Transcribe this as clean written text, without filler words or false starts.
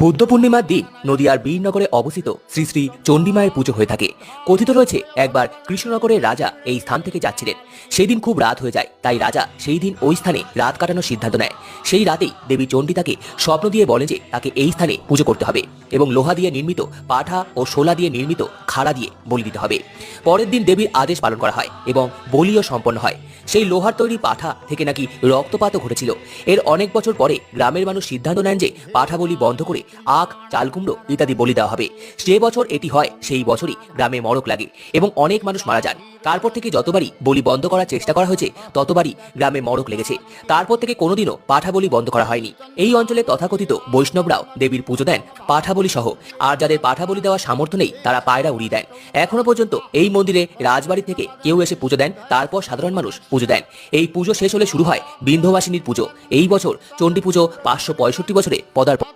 বুদ্ধ পূর্ণিমার দিন নদিয়ার বীরনগরে অবস্থিত শ্রী শ্রী চণ্ডীমায়ের পুজো হয়ে থাকে। কথিত রয়েছে একবার কৃষ্ণনগরের রাজা এই স্থান থেকে যাচ্ছিলেন। সেই দিন খুব রাত হয়ে যায়, তাই রাজা সেই দিন ওই স্থানে রাত কাটানোর সিদ্ধান্ত নেয়। সেই রাতেই দেবী চণ্ডী তাকে স্বপ্ন দিয়ে বলে যে তাকে এই স্থানে পুজো করতে হবে এবং লোহা দিয়ে নির্মিত পাঠা ও শোলা দিয়ে নির্মিত খাড়া দিয়ে বলি দিতে হবে। পরের দিন দেবীর আদেশ পালন করা হয় এবং বলিও সম্পন্ন হয়। সেই লোহার তৈরি পাঠা থেকে নাকি রক্তপাতও ঘটেছিল। এর অনেক বছর পরে গ্রামের মানুষ সিদ্ধান্ত নেন যে পাঠা বলি বন্ধ করে আখ, চাল কুমড়ো ইত্যাদি বলি দেওয়া হবে। যে বছর এটি হয় সেই বছরই গ্রামে মড়ক লাগে এবং অনেক মানুষ মারা যান। তারপর থেকে যতবারই বলি বন্ধ করার চেষ্টা করা হয়েছে ততবারই গ্রামে মড়ক লেগেছে। তারপর থেকে কোনোদিনও পাঠা বলি বন্ধ করা হয়নি। এই অঞ্চলে তথাকথিত বৈষ্ণবরাও দেবীর পুজো দেন পাঠা বলি সহ। আর যাদের পাঠা বলি দেওয়ার সামর্থ্য নেই তারা পায়রা উড়িয়ে দেন। এখনো পর্যন্ত এই মন্দিরে রাজবাড়ি থেকে কেউ এসে পুজো দেন, তারপর সাধারণ মানুষ পুজো দেন। এই পুজো শেষ হলে শুরু হয় বিন্ধবাসিনীর পুজো। এই বছর চণ্ডী পুজো 565 বছরে পদার্পণ।